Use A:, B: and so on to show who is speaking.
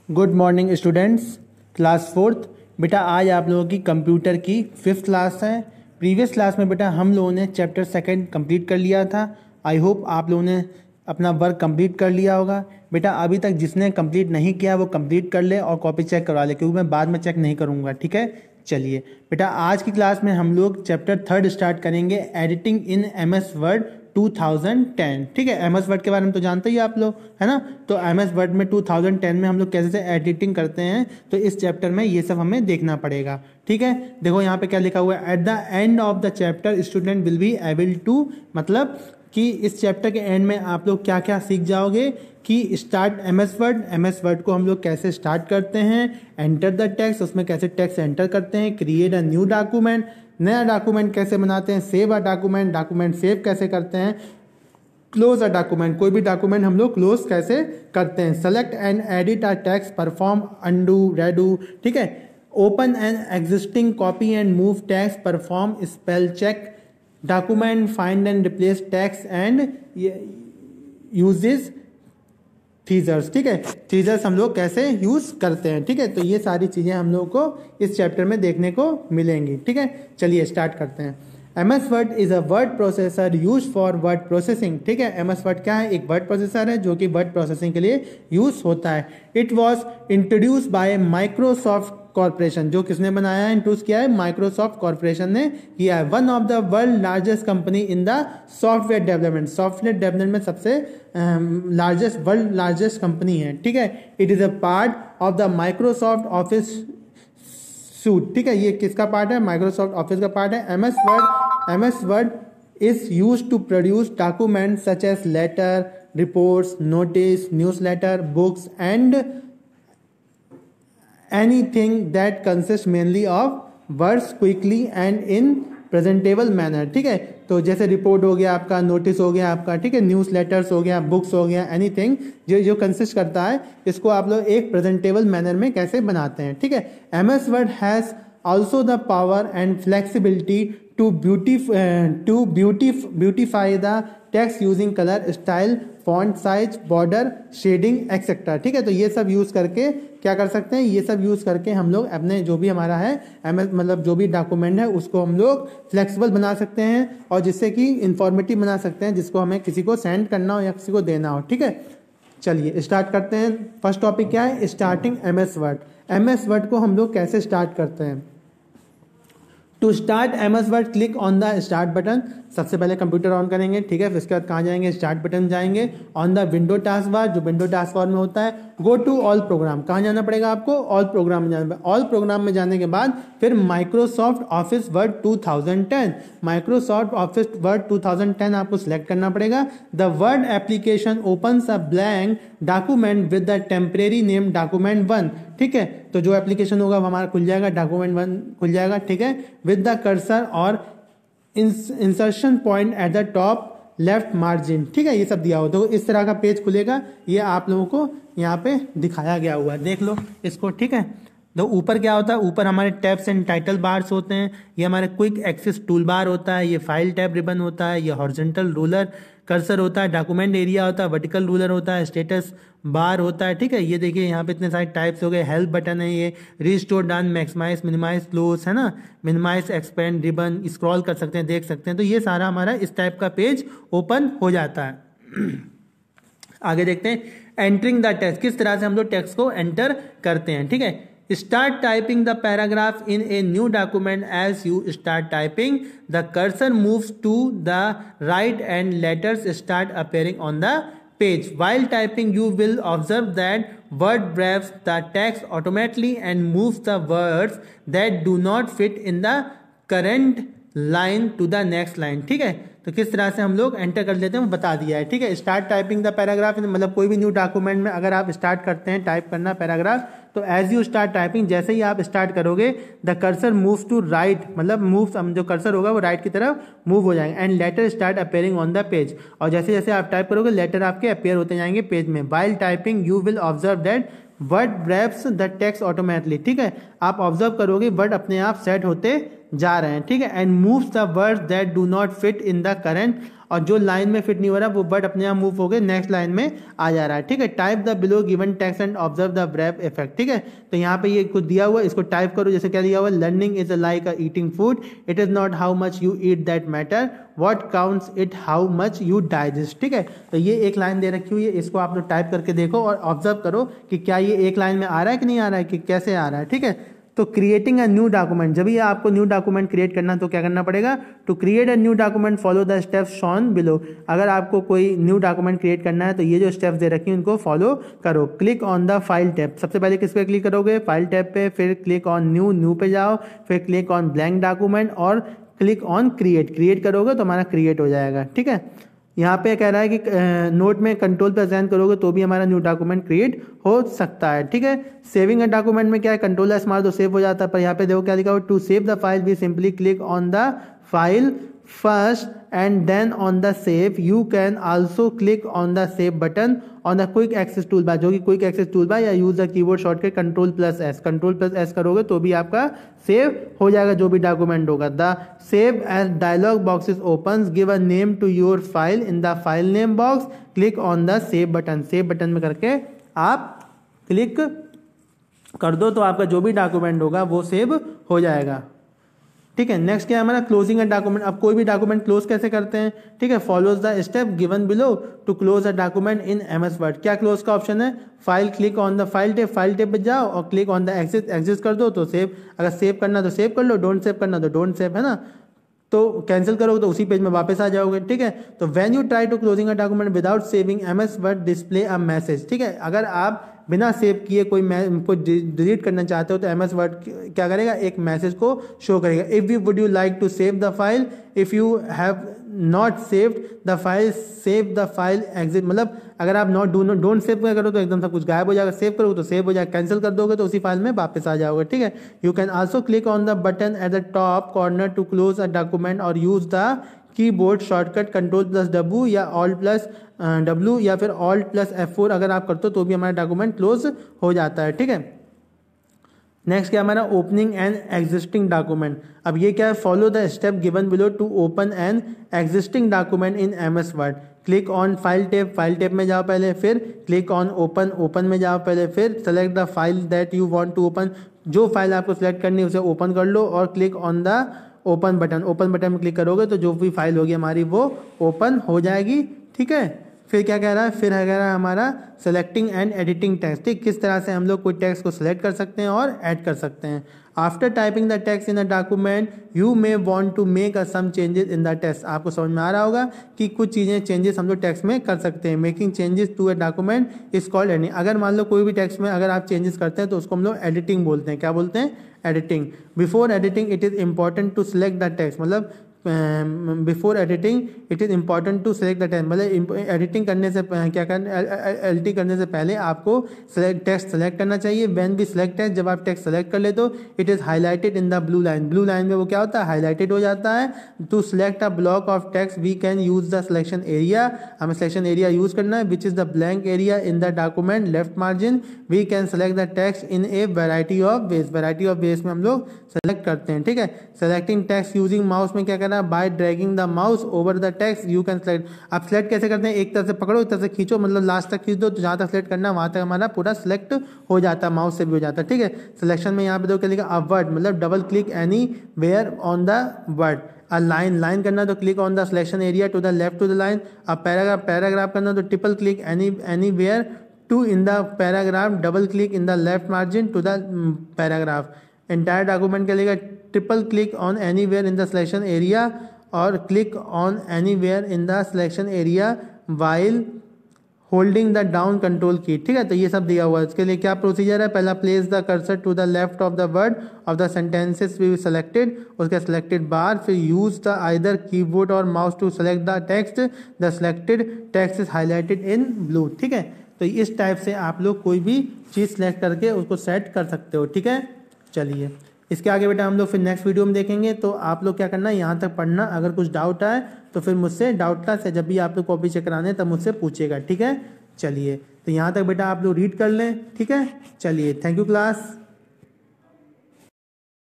A: Good morning students, class fourth. बेटा आज आप लोगों की कंप्यूटर की फिफ्थ क्लास है। प्रीवियस क्लास में बेटा हम लोगों ने चैप्टर सेकंड कंप्लीट कर लिया था। आई होप आप लोगों ने अपना वर्क कंप्लीट कर लिया होगा। बेटा अभी तक जिसने कंप्लीट नहीं किया वो कंप्लीट कर ले और कॉपी चेक करवा ले, क्योंकि मैं बाद में चेक नहीं करूँगा। ठीक है, चलिए बेटा आज की क्लास में हम लोग चैप्टर थर्ड स्टार्ट करेंगे, एडिटिंग इन MS वर्ड 2010। ठीक है, MS वर्ड के बारे में तो जानते ही आप लोग, है ना। तो MS वर्ड में 2010 में हम लोग कैसे से एडिटिंग करते हैं, तो इस चैप्टर में ये सब हमें देखना पड़ेगा। ठीक है, देखो यहाँ पे क्या लिखा हुआ है, at the end of the chapter student will be able to, मतलब कि इस चैप्टर के एंड में आप लोग क्या क्या सीख जाओगे कि स्टार्ट MS वर्ड को हम लोग कैसे स्टार्ट करते हैं, एंटर द टेक्स्ट, उसमें कैसे टेक्स्ट एंटर करते हैं, क्रिएट अ न्यू डॉक्यूमेंट, नया डॉक्यूमेंट कैसे बनाते हैं, सेव अ डॉक्यूमेंट सेव कैसे करते हैं, क्लोज अ डॉक्यूमेंट, कोई भी डॉक्यूमेंट हम लोग क्लोज कैसे करते हैं, select and edit a text, perform undo redo. ठीक है, open an existing copy and move text, perform spell check, document find and replace text and uses features. ठीक है, फीचर्स हम लोग कैसे यूज करते हैं। ठीक है, तो ये सारी चीजें हम लोग को इस चैप्टर में देखने को मिलेंगी। ठीक है, चलिए स्टार्ट करते हैं। MS word is a word processor use for word processing. ठीक है, MS वर्ड क्या है, एक वर्ड प्रोसेसर है जो कि वर्ड प्रोसेसिंग के लिए यूज होता है। It was introduce by Microsoft corporation, जो किसने बनाया है, इंट्रोड्यूस किया है, माइक्रोसॉफ्ट कॉर्पोरेशन ने किया है। One of the world largest company in the software development में सबसे वर्ल्ड लार्जेस्ट कंपनी है। ठीक है, it is a part of the Microsoft office suite. ठीक है, ये किसका पार्ट है, माइक्रोसॉफ्ट ऑफिस का पार्ट है। MS word is use to produce document such as letter, reports, notice, newsletter, books and anything that consists mainly of words quickly and in presentable manner. ठीक है, तो जैसे रिपोर्ट हो गया आपका, नोटिस हो गया आपका, ठीक है, न्यूज़ लेटर्स हो गया, बुक्स हो गया, एनीथिंग जो कंसिस्ट करता है, इसको आप लोग एक प्रेजेंटेबल मैनर में कैसे बनाते हैं। ठीक है, MS word has also the power and flexibility to beautify the text using colour, style, font size, border, shading etcetera. ठीक है, तो ये सब यूज करके क्या कर सकते हैं, ये सब यूज करके हम लोग अपने जो भी हमारा है MS मतलब जो भी डॉक्यूमेंट है उसको हम लोग फ्लेक्सिबल बना सकते हैं और जिससे कि इंफॉर्मेटिव बना सकते हैं, जिसको हमें किसी को सेंड करना हो या किसी को देना हो। ठीक है, चलिए स्टार्ट करते हैं। फर्स्ट टॉपिक क्या है, starting MS word. MS word को हम लोग कैसे स्टार्ट करते हैं। To start MS word click on the start button. सबसे पहले कंप्यूटर ऑन करेंगे, ठीक है, फिर उसके बाद कहाँ जाएंगे, स्टार्ट बटन जाएंगे, on the window task bar, जो विंडो टास्क बार में होता है, गो टू ऑल प्रोग्राम, कहाँ जाना पड़ेगा आपको, ऑल प्रोग्राम में जाना पड़ेगा। ऑल प्रोग्राम में जाने के बाद फिर Microsoft office word 2010, Microsoft office word 2010 आपको सिलेक्ट करना पड़ेगा। The word application opens a blank document with the temporary name document 1। ठीक है, तो जो एप्लीकेशन होगा वो हमारा खुल जाएगा, डॉक्यूमेंट 1 खुल जाएगा। ठीक है, विद द कर्सर और insertion point eight the top left margin. ठीक है, ये सब दिया हो तो इस तरह का पेज खुलेगा, ये आप लोगों को यहाँ पे दिखाया गया हुआ है, देख लो इसको। ठीक है, तो ऊपर क्या होता है, ऊपर हमारे टैब्स एंड टाइटल बार्स होते हैं, ये हमारे क्विक एक्सेस टूल बार होता है, ये फाइल टैब रिबन होता है, ये हॉरिजॉन्टल रूलर कर्सर होता है, डॉक्यूमेंट एरिया होता है, वर्टिकल रूलर होता है, स्टेटस बार होता है। ठीक है, ये देखिए यहाँ पे इतने सारे टाइप्स हो गए, हेल्प बटन है, ये restore down, maximise, minimise, close, है ना, मिनिमाइज, एक्सपेंड, रिबन, स्क्रॉल कर सकते हैं, देख सकते हैं। तो ये सारा हमारा इस टाइप का पेज ओपन हो जाता है। आगे देखते हैं, एंटरिंग द टेक्स्ट, किस तरह से हम लोग टेक्स्ट को एंटर करते हैं। ठीक है, start typing the paragraph in a new document. As you start typing, the cursor moves to the right and letters start appearing on the page. While typing, you will observe that word wraps the text automatically and moves the words that do not fit in the current line to the next line. ठीक है, तो किस तरह से हम लोग enter कर लेते हैं वो बता दिया है। ठीक है, स्टार्ट टाइपिंग द पैराग्राफ, मतलब कोई भी न्यू डॉक्यूमेंट में अगर आप स्टार्ट करते हैं टाइप करना पैराग्राफ, तो एज यू स्टार्ट टाइपिंग, जैसे ही आप स्टार्ट करोगे, the cursor moves to right, मतलब मूव, जो कर्सर होगा वो राइट की तरफ मूव हो जाएगा, and letter start appearing on the page, और जैसे जैसे आप टाइप करोगे लेटर आपके अपेयर होते जाएंगे पेज में। While typing you will observe that word wraps the text automatically. ठीक है, आप ऑब्जर्व करोगे वर्ड अपने आप सेट होते जा रहे हैं। ठीक है, and moves the words that do not fit in the current, और जो लाइन में फिट नहीं हो रहा वो वर्ड अपने आप मूव हो गए नेक्स्ट लाइन में आ जा रहा है, ठीक है। Type the below given text and observe the brave effect, ठीक है। तो यहाँ पे ये कुछ दिया हुआ है, इसको टाइप करो। जैसे क्या दिया हुआ है, learning is like a eating food, it is not how much you eat that matter, what counts it how much you digest, ठीक है। तो ये एक लाइन दे रखी हुई है, इसको आप लोग टाइप करके देखो और ऑब्जर्व करो कि क्या ये एक लाइन में आ रहा है कि नहीं आ रहा है, कि कैसे आ रहा है, ठीक है। तो क्रिएटिंग अ न्यू डॉक्यूमेंट, जब ये आपको न्यू डॉक्यूमेंट क्रिएट करना तो क्या करना पड़ेगा, to create a new document follow the steps shown below. अगर आपको कोई न्यू डॉक्यूमेंट क्रिएट करना है तो ये जो स्टेप्स दे रखी हैं उनको फॉलो करो। Click on the file tab, सबसे पहले किस पे क्लिक करोगे, फाइल टैब पे, फिर क्लिक ऑन न्यू, न्यू पे जाओ, फिर क्लिक ऑन ब्लैंक डॉक्यूमेंट और क्लिक ऑन क्रिएट। क्रिएट करोगे तो हमारा क्रिएट हो जाएगा, ठीक है। यहाँ पे कह रहा है कि नोट में कंट्रोल पे असाइन करोगे तो भी हमारा न्यू डॉक्यूमेंट क्रिएट हो सकता है, ठीक है। सेविंग अ डॉक्यूमेंट में क्या है, कंट्रोल एस मार दो सेव हो जाता है, पर यहाँ पे देखो क्या लिखा हुआ, to save the file we simply click on the file first and then on the save. You can also click on the save button on the quick access tool bar, जो कि क्विक एक्सेस टूल बार, या use the keyboard shortcut control plus S. Control plus S करोगे तो भी आपका save हो जाएगा जो भी डॉक्यूमेंट होगा। The save as dialogue boxes opens, give a name to your file in the file name box, click on the save button. Save button में करके आप क्लिक कर दो तो आपका जो भी डॉक्यूमेंट होगा वो सेव हो जाएगा, ठीक है। नेक्स्ट क्या है हमारा, क्लोजिंग अ डॉक्यूमेंट। अब कोई भी डॉक्यूमेंट क्लोज कैसे करते हैं, ठीक है। Follows the step given below to close a document in MS word. क्या क्लोज का ऑप्शन है, file, click on the file tab, file tab पे जाओ और click on the exit, exit कर दो तो सेव। अगर सेव करना तो सेव कर लो, डोंट सेव करना तो डोंट सेव, है ना। तो कैंसिल करोगे तो उसी पेज में वापस आ जाओगे, ठीक है। तो when you try to closing a document without saving MS Word display a message, ठीक है। अगर आप बिना सेव किए कोई डिलीट करना चाहते हो तो एमएस वर्ड क्या करेगा, एक मैसेज को शो करेगा। If you would you like to save the file, if you have not saved the file, save the file exit. मतलब अगर आप डोंट सेव करो तो एकदम सब कुछ गायब हो जाएगा, सेव करोगे तो सेव हो जाएगा, कैंसिल कर दोगे तो उसी फाइल में वापस आ जाओगे, ठीक है। You can also click on the button at the top corner to close a document और use the keyboard shortcut control plus W या ऑल्ट प्लस डब्ल्यू या फिर ऑल्ट प्लस F4 अगर आप करते हो तो भी हमारा डॉक्यूमेंट क्लोज हो जाता है, ठीक है। नेक्स्ट क्या हमारा, ओपनिंग एन एग्जिस्टिंग डॉक्यूमेंट। अब ये क्या है, follow the step given below to open an existing document in MS Word. Click on file tab, file tab में जाओ पहले, फिर क्लिक ऑन ओपन, ओपन में जाओ पहले, फिर select the file that you want to open. जो file आपको सेलेक्ट करनी है उसे ओपन कर लो और click on the open button. Open button में क्लिक करोगे तो जो भी फाइल होगी हमारी वो ओपन हो जाएगी, ठीक है। फिर क्या कह रहा है, फिर कह रहा है हमारा सेलेक्टिंग एंड एडिटिंग टेक्स्ट, ठीक। किस तरह से हम लोग कोई टेक्स्ट को सिलेक्ट कर सकते हैं और ऐड कर सकते हैं। After typing the text in a document you may want to make a some changes in the text. आपको समझ में आ रहा होगा कि कुछ चीज़ें चेंजेस हम लोग टेक्स्ट में कर सकते हैं। Making changes to a document is called editing. अगर मान लो कोई भी टेक्स्ट में अगर आप चेंजेस करते हैं तो उसको हम लोग एडिटिंग बोलते हैं। क्या बोलते हैं, editing. Before editing it is important to select the text, मतलब before editing it is important to select the text, मतलब एडिटिंग करने से क्या करना, एडिटिंग करने से पहले आपको टेक्स्ट सेलेक्ट करना चाहिए। व्हेन वी सिलेक्ट टेक्स्ट, जब आप टेक्स्ट सेलेक्ट कर ले तो it is highlighted in the blue line. Blue line में वो क्या होता है, हाईलाइटेड हो जाता है। To select a block of text we can use the selection area. हमें सिलेक्शन एरिया यूज करना है, which is the blank area in the document left margin. We can select the text in a variety of ways. Variety of ways में हम लोग select करते हैं, ठीक है। सेलेक्टिंग टेक्स्ट यूजिंग माउस में क्या करना है, bye dragging the mouse over the text you can select. आप सेलेक्ट कैसे करते हैं, एक तरफ से पकड़ो, एक तरफ से खींचो, मतलब लास्ट तक खींच दो तो जहाँ तक सेलेक्ट करना है वहाँ तक हमारा पूरा सेलेक्ट हो जाता है, माउस से भी हो जाता है, ठीक है। सिलेक्शन में यहाँ पे देखो क्या लिखा, अ वर्ड, मतलब double click anywhere on the word. A line, line करना तो click on the selection area to the left to the line. अब पैराग्राफ, पैराग्राफ करना तो triple click anywhere to in the paragraph, double click in the left margin to the paragraph. Entire document के लिए triple click on anywhere in the selection area और click on anywhere in the selection area while holding the down control की, ठीक है। तो ये सब दिया हुआ है। इसके लिए क्या प्रोसीजर है, पहला place the cursor to the left of the word of the sentences we selected, उसके सेलेक्टेड बार, फिर यूज द आइदर कीबोर्ड और mouse to select the text. The selected text is highlighted in blue, ठीक है। तो इस type से आप लोग कोई भी चीज़ सेलेक्ट करके उसको सेट कर सकते हो, ठीक है। चलिए इसके आगे बेटा हम लोग फिर नेक्स्ट वीडियो में देखेंगे। तो आप लोग क्या करना है, यहाँ तक पढ़ना, अगर कुछ डाउट आए तो फिर मुझसे डाउट क्लास है, जब भी आप लोग कॉपी चेक कराने तब मुझसे पूछेगा, ठीक है। चलिए तो यहाँ तक बेटा आप लोग रीड कर लें, ठीक है। चलिए थैंक यू क्लास।